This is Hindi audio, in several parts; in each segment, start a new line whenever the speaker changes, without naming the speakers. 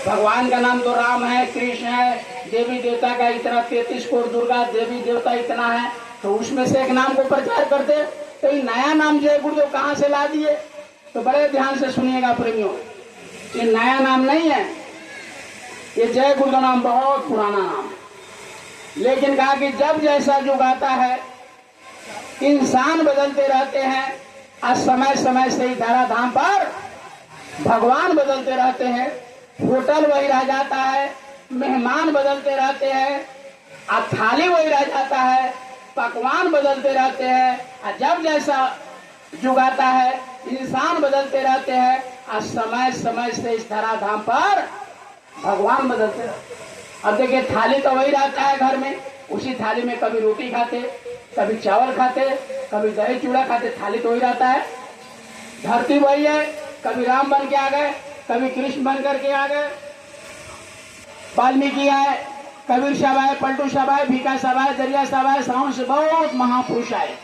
भगवान का नाम तो राम है, कृष्ण है, देवी देवता का इतना 33 करोड़, दुर्गा देवी देवता इतना है, तो उसमें से एक नाम को प्रचार करते। तो ये नया नाम जय गुरुदेव कहाँ से ला दिए? तो बड़े ध्यान से सुनिएगा प्रेमियों, ये नया नाम नहीं है, ये जय गुरुदेव नाम बहुत पुराना नाम है। लेकिन कहा कि जब जैसा युग आता है, इंसान बदलते रहते हैं, आज समय समय से ही धराधाम पर भगवान बदलते रहते हैं, होटल वही रह जाता है, मेहमान बदलते रहते हैं, अब थाली वही रह जाता है, पकवान बदलते रहते हैं, और जब जैसा युग आता है इंसान बदलते रहते हैं, और समय समय से इस धराधाम पर भगवान बदलते रहते हैं। अब देखिए थाली तो वही रहता है घर में, उसी थाली में कभी रोटी खाते, कभी चावल खाते, कभी दही चूड़ा खाते, थाली तो वही रहता है। धरती वही है, कभी राम बन के आ गए, कभी कृष्ण बन करके आ गए, वाल्मीकि आए, कबीर साहब आए, पलटू साहब आए, भीखा साहब आए, दरिया साहब आए, साउंड से बहुत महापुरुष आए।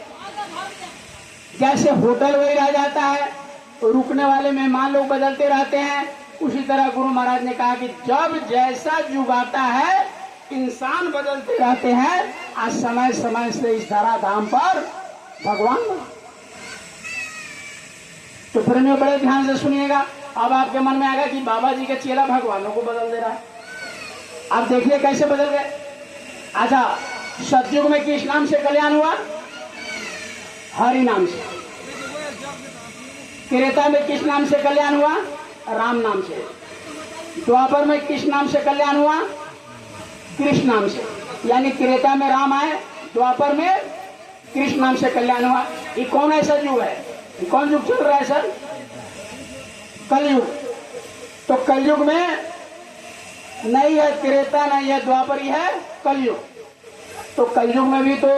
जैसे होटल वही रह जाता है, तो रुकने वाले मेहमान लोग बदलते रहते हैं, उसी तरह गुरु महाराज ने कहा कि जब जैसा युग आता है इंसान बदलते रहते हैं, आज समय समय से इस धराधाम पर भगवान। तो फिर में बड़े ध्यान से सुनिएगा। अब आपके मन में आएगा कि बाबा जी के चेला भगवानों को बदल दे रहा है। आप देखिए कैसे बदल गए। अच्छा, सतयुग में किस नाम से कल्याण हुआ? हरि नाम से। त्रेता में किस नाम से कल्याण हुआ? राम नाम से। द्वापर में किस नाम से कल्याण हुआ? कृष्ण नाम से। यानी त्रेता में राम आए, द्वापर में कृष्ण नाम से कल्याण हुआ। ये कौन ऐसा युग है? ये कौन युग चल रहा है सर? कलयुग। तो कलयुग में नहीं है त्रेता, नहीं है द्वापर, है कलयुग। तो कलयुग में भी तो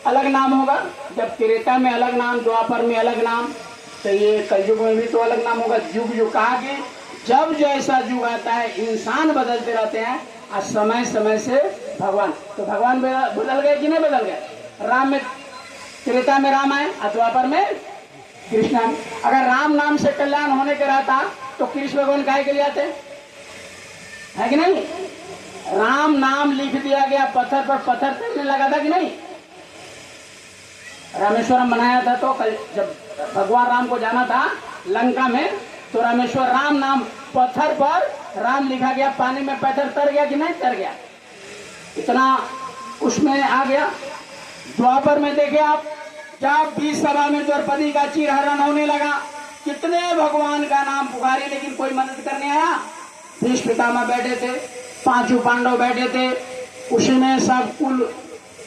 अलग नाम होगा। जब त्रेता में अलग नाम, द्वापर में अलग नाम, तो ये कलयुग में भी तो अलग नाम होगा। युग युग कहा कि जब जैसा युग आता है इंसान बदलते रहते हैं, और समय समय से भगवान। तो भगवान बदल गए कि नहीं बदल गए? राम में, त्रेता में राम आए, द्वापर में कृष्ण। अगर राम नाम से कल्याण होने के रहता तो कृष्ण भगवान काहे के लिए आते? है कि नहीं? राम नाम लिख दिया गया पत्थर पर, पत्थर तैरने लगा था कि नहीं? रामेश्वरम बनाया था, तो कल जब भगवान राम को जाना था लंका में, तो रामेश्वर राम नाम पत्थर पर राम लिखा गया, पानी में पत्थर तर गया कि नहीं तर गया? इतना उसमें आ गया। द्वापर में देखे आप, जब बीच सभा में द्रौपदी का चीरहरण होने लगा, कितने भगवान का नाम पुकारे, लेकिन कोई मदद करने आया? भीष्म पितामह बैठे थे, पांचों पांडव बैठे थे, उसी में सब कुल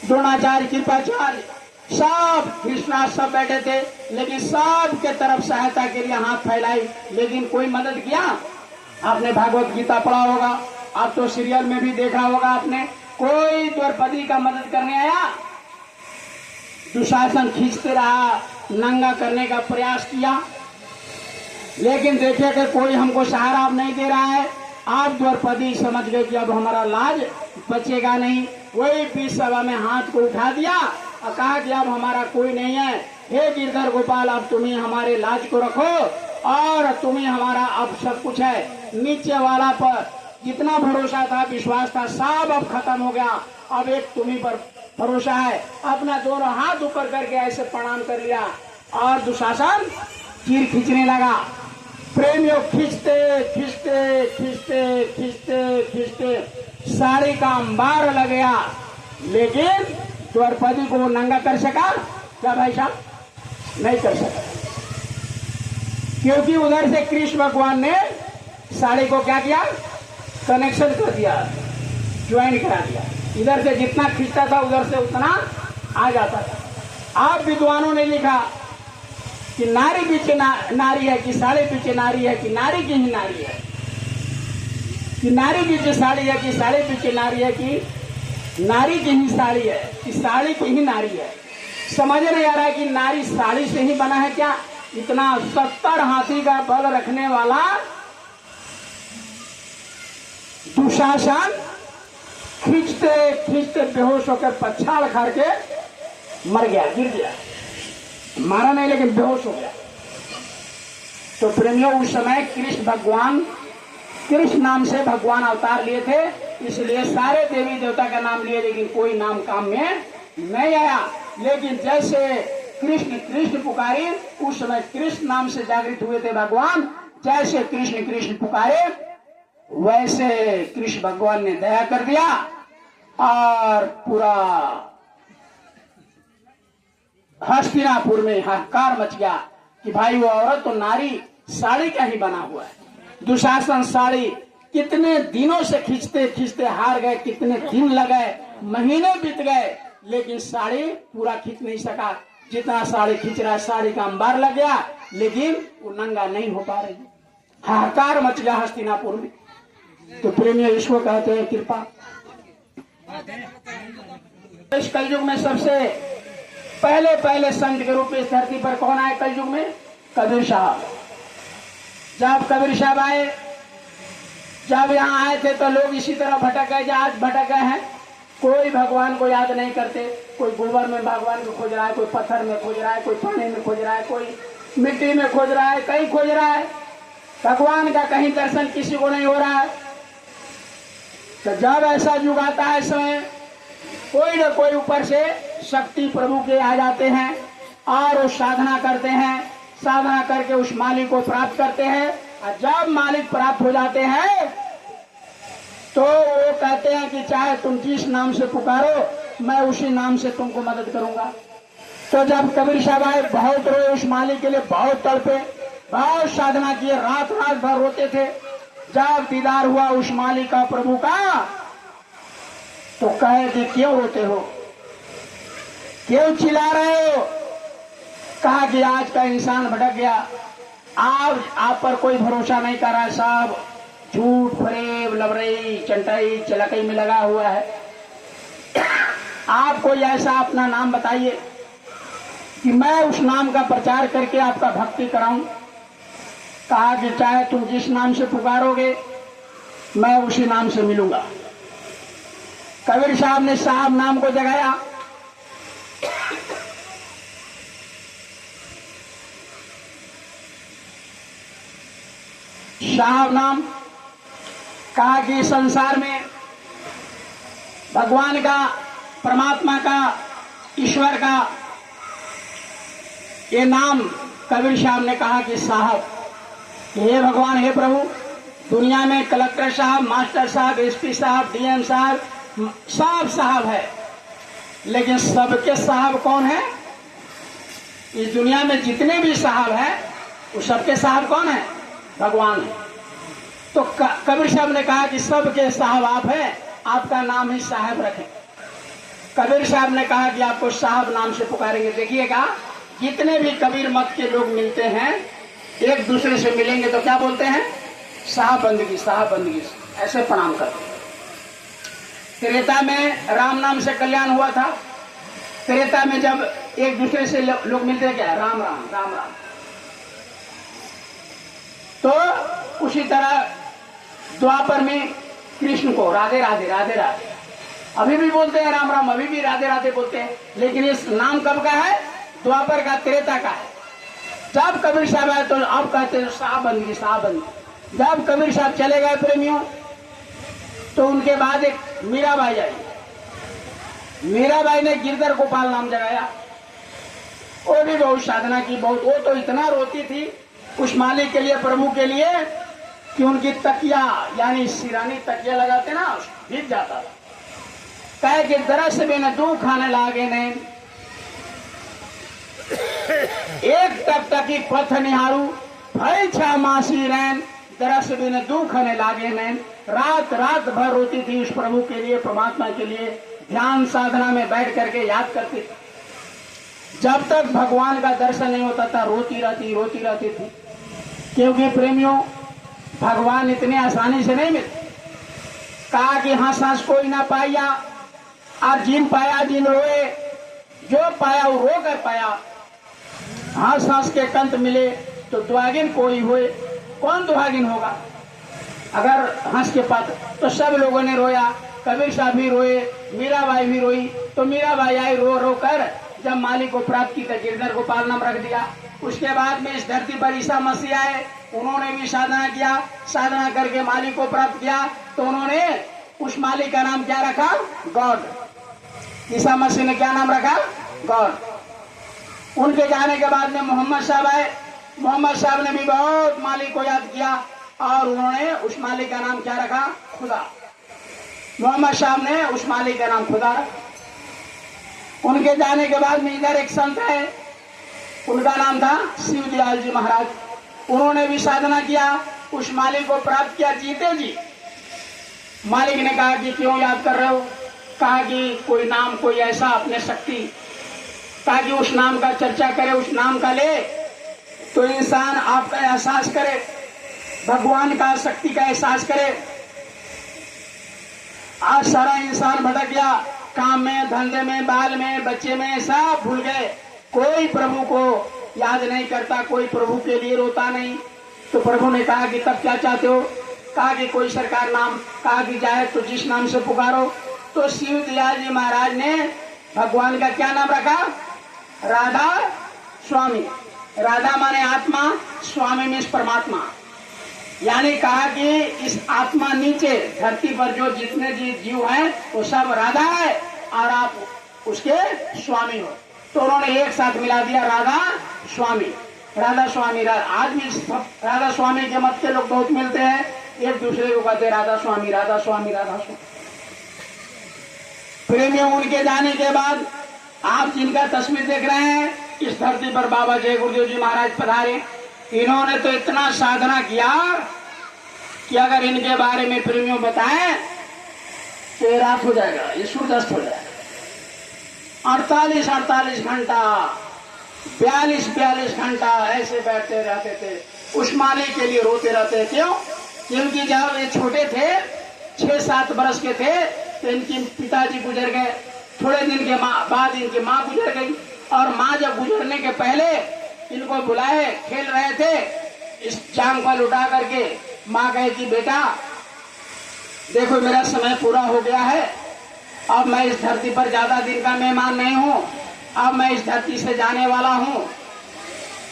द्रोणाचार्य, कृपाचार्य, सब कृष्णा सब बैठे थे, लेकिन सब के तरफ सहायता के लिए हाथ फैलाई, लेकिन कोई मदद किया? आपने भागवत गीता पढ़ा होगा, आप तो सीरियल में भी देखा होगा आपने, कोई द्रौपदी का मदद करने आया? दुशासन खींचते रहा, नंगा करने का प्रयास किया, लेकिन देखे कि कोई हमको सहारा अब नहीं दे रहा है। आप द्रौपदी समझ गए कि अब हमारा लाज बचेगा नहीं, वही बीच सभा में हाथ को उठा दिया और कहा कि अब हमारा कोई नहीं है, हे गिरधर गोपाल, अब तुम्हें हमारे लाज को रखो और तुम्हें हमारा अब सब कुछ है। नीचे वाला पर जितना भरोसा था, विश्वास था, सब अब खत्म हो गया, अब एक तुम्हीं पर भरोसा है। अपना दोनों हाथ ऊपर करके ऐसे प्रणाम कर लिया और दुशासन चीर खींचने लगा। प्रेमियों खींचते खींचते खींचते खींचते खींचते साड़ी का अंबार लग गया, लेकिन द्रौपदी को नंगा कर सका क्या भाई साहब? नहीं कर सका, क्योंकि उधर से कृष्ण भगवान ने साड़ी को क्या किया? कनेक्शन कर दिया, ज्वाइन करा दिया। इधर से जितना खींचता था उधर से उतना आ जाता था। आप विद्वानों ने लिखा कि नारी पीछे नारी है, कि साड़ी पीछे नारी है, कि नारी की ही नारी है, कि नारी पीछे साड़ी है, कि साड़ी पीछे नारी है, कि नारी की ही साड़ी है, कि साड़ी की ही नारी है। समझ नहीं आ रहा है कि नारी साड़ी से ही बना है क्या? इतना 70 हाथी का बल रखने वाला दुशासन खींचते खींचते बेहोश होकर पछाड़ खा के मर गया, गिर गया। मारा नहीं लेकिन बेहोश हो गया। तो प्रेमियों, उस समय कृष्ण भगवान कृष्ण नाम से भगवान अवतार लिए थे, इसलिए सारे देवी देवता का नाम लिए, लेकिन कोई नाम काम में नहीं आया। लेकिन जैसे कृष्ण कृष्ण पुकारे, उस समय कृष्ण नाम से जागृत हुए थे भगवान। जैसे कृष्ण कृष्ण पुकारे, वैसे कृष्ण भगवान ने दया कर दिया और पूरा हस्तिनापुर में हाहाकार मच गया कि भाई वो औरत तो नारी साड़ी का ही बना हुआ है। दुशासन साड़ी कितने दिनों से खींचते खींचते हार गए, कितने दिन लगे, महीने बीत गए, लेकिन साड़ी पूरा खींच नहीं सका। जितना साड़ी खींच रहा है, साड़ी का अंबार लग गया, लेकिन वो नंगा नहीं हो पा रही। हाहाकार मच गया हस्तिनापुर में। तो प्रेमियों, इसको कहते हैं कृपा। इस कलयुग में सबसे पहले संत के रूप में इस धरती पर कौन आए कलयुग में? कबीर साहब। जब कबीर साहब आए, जब यहाँ आए थे तो लोग इसी तरह भटक गए, आज भटक गए हैं। कोई भगवान को याद नहीं करते। कोई गोबर में भगवान को खोज रहा है, कोई पत्थर में खोज रहा है, कोई पानी में खोज रहा है, कोई मिट्टी में खोज रहा है, कहीं खोज रहा है। भगवान का कहीं दर्शन किसी को नहीं हो रहा है। तो जब ऐसा युग आता है, समय कोई न कोई ऊपर से शक्ति प्रभु के आ जाते हैं और वो साधना करते हैं। साधना करके उस मालिक को प्राप्त करते हैं, और जब मालिक प्राप्त हो जाते हैं तो वो कहते हैं कि चाहे तुम जिस नाम से पुकारो, मैं उसी नाम से तुमको मदद करूंगा। तो जब कबीर साहब आए, बहुत रोए उस मालिक के लिए, बहुत तड़पे, बहुत साधना किए, रात रात भर रोते थे। जब दीदार हुआ उस मालिक का, प्रभु का, तो कहे कि क्यों रोते हो, क्यों चिल्ला रहे हो? कहा कि आज का इंसान भटक गया, आप पर कोई भरोसा नहीं कर रहा, सब झूठ फरेब लबरई चंटाई चलकई में लगा हुआ है। आप कोई ऐसा अपना नाम बताइए कि मैं उस नाम का प्रचार करके आपका भक्ति कराऊं। कहा कि चाहे तुम जिस नाम से पुकारोगे, मैं उसी नाम से मिलूंगा। कबीर साहब ने साहब नाम को जगाया। साहब नाम, कहा कि संसार में भगवान का, परमात्मा का, ईश्वर का ये नाम कबीर साहब ने कहा कि साहब, हे भगवान, हे प्रभु, दुनिया में कलेक्टर साहब, मास्टर साहब, एसपी साहब, डीएम साहब, सब साहब है, लेकिन सबके साहब कौन है? इस दुनिया में जितने भी साहब हैं, वो सबके साहब कौन है? भगवान है। तो कबीर साहब ने कहा कि सबके साहब आप हैं, आपका नाम ही साहब रखें। कबीर साहब ने कहा कि आपको साहब नाम से पुकारेंगे। देखिएगा, जितने भी कबीर मत के लोग मिलते हैं, एक दूसरे से मिलेंगे तो क्या बोलते हैं? साहब बंदगी, साहब बंदगी, ऐसे प्रणाम करते। त्रेता में राम नाम से कल्याण हुआ था। त्रेता में जब एक दूसरे से लोग मिलते, क्या राम राम राम राम, तो उसी तरह द्वापर में कृष्ण को राधे राधे राधे राधे, अभी भी बोलते हैं राम राम, अभी भी राधे राधे बोलते हैं, लेकिन ये नाम कब का है? द्वापर का, त्रेता का है। जब कबीर साहब आए तो अब कहते हैं साहब बंदगी, साहब बंदगी। जब कबीर साहब चले गए प्रेमियों, तो उनके बाद एक मीराबाई आई। मीराबाई ने गिरधर गोपाल नाम जगाया। वो भी बहुत साधना की, बहुत। वो तो इतना रोती थी उस मालिक के लिए, प्रभु के लिए, कि उनकी तकिया, यानी सिरानी तकिया लगाते ना, भीग जाता था। कहे कि दरस बिन दुख खाने लागे ने, एक टक टकी पथ निहारू, भय छा मासी रैन, दरस बिन दुख खाने लागे ने। रात रात भर रोती थी उस प्रभु के लिए, परमात्मा के लिए, ध्यान साधना में बैठ करके याद करती थी। जब तक भगवान का दर्शन नहीं होता था, रोती रहती थी। क्योंकि प्रेमियों, भगवान इतने आसानी से नहीं मिलते। कहा कि हंस हंस कोई ना पाया, और जिन पाया जिन रोए, जो पाया वो रो कर पाया। हंस हंस के कंत मिले तो दुआगिन कोई हुए। कौन दुआगिन होगा? अगर हंस के पात्र, तो सब लोगों ने रोया। कबीर साहब भी रोए, मीराबाई भी रोई। तो मीराबाई आई रो रो कर जब मालिक को प्राप्त की तो गिरधर गोपाल नाम रख दिया। उसके बाद में इस धरती पर ईसा मसीह आए, उन्होंने भी साधना किया, साधना करके मालिक को प्राप्त किया, तो उन्होंने उस मालिक का नाम क्या रखा? गॉड। ईसा मसीह ने क्या नाम रखा? गॉड। उनके जाने के बाद में मोहम्मद साहब आए, मोहम्मद साहब ने भी बहुत मालिक को याद किया और उन्होंने उस मालिक का नाम क्या रखा? खुदा। मोहम्मद साहब ने उस मालिक का नाम खुदा रखा। उनके जाने के बाद में इधर एक संत है, उनका नाम था शिवदयाल जी महाराज। उन्होंने भी साधना किया, उस मालिक को प्राप्त किया जीते जी। मालिक ने कहा कि क्यों याद कर रहे हो? कहा कि कोई नाम, कोई ऐसा अपने शक्ति, कहा कि उस नाम का चर्चा करे, उस नाम का ले तो इंसान आपका एहसास करे, भगवान का शक्ति का एहसास करे। आज सारा इंसान भटक गया, काम में, धंधे में, बाल में, बच्चे में, सब भूल गए। कोई प्रभु को याद नहीं करता, कोई प्रभु के लिए रोता नहीं। तो प्रभु ने कहा कि तब क्या चाहते हो? कहा कि कोई सरकार नाम, कहा कि जाए तो जिस नाम से पुकारो। तो शिवदयाल जी महाराज ने भगवान का क्या नाम रखा? राधा स्वामी। राधा माने आत्मा, स्वामी मीन्स परमात्मा। यानी कहा कि इस आत्मा नीचे धरती पर जो जितने जीव हैं वो सब राधा है और आप उसके स्वामी हो। तो उन्होंने एक साथ मिला दिया राधा स्वामी, राधा स्वामी। आज भी राधा स्वामी के मत के लोग बहुत मिलते हैं, एक दूसरे को कहते राधा स्वामी, राधा स्वामी, राधा स्वामी। प्रेमियों, उनके जाने के बाद आप जिनका तस्वीर देख रहे हैं, इस धरती पर बाबा जय गुरुदेव जी महाराज पधारे। इन्होंने तो इतना साधना किया कि अगर इनके बारे में प्रेमियों बताएं तो रात हो जाएगा, ये सूर्यास्त हो जाएगा। 48 घंटा, 42 घंटा ऐसे बैठते रहते थे, उस मालिक के लिए रोते रहते। क्यों? क्योंकि जब ये छोटे थे, 6-7 बरस के थे, तो इनके पिताजी गुजर गए। थोड़े दिन के बाद इनकी माँ गुजर गई, और माँ जब गुजरने के पहले इनको बुलाए, खेल रहे थे, इस जांग पर उठा करके माँ कहे कि बेटा देखो मेरा समय पूरा हो गया है, अब मैं इस धरती पर ज्यादा दिन का मेहमान नहीं हूँ, अब मैं इस धरती से जाने वाला हूँ,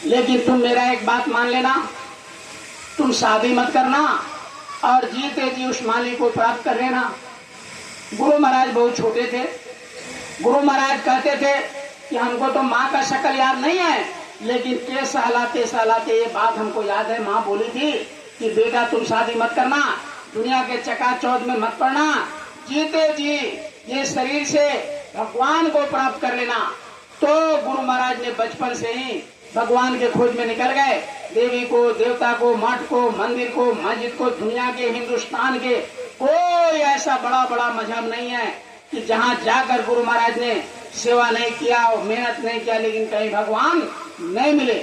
लेकिन तुम मेरा एक बात मान लेना, तुम शादी मत करना और जीते जी उस मालिक को प्राप्त कर लेना। गुरु महाराज बहुत छोटे थे। गुरु महाराज कहते थे कि हमको तो माँ का शक्ल याद नहीं है, लेकिन के सहलाते ये बात हमको याद है। माँ बोली थी कि बेटा तुम शादी मत करना, दुनिया के चकाचौंध में मत पड़ना, जीते जी ये शरीर से भगवान को प्राप्त कर लेना। तो गुरु महाराज ने बचपन से ही भगवान के खोज में निकल गए। देवी को, देवता को, मठ को, मंदिर को, मस्जिद को, दुनिया के, हिंदुस्तान के कोई ऐसा बड़ा बड़ा मजहब नहीं है कि जहाँ जाकर गुरु महाराज ने सेवा नहीं किया और मेहनत नहीं किया लेकिन कहीं भगवान नहीं मिले।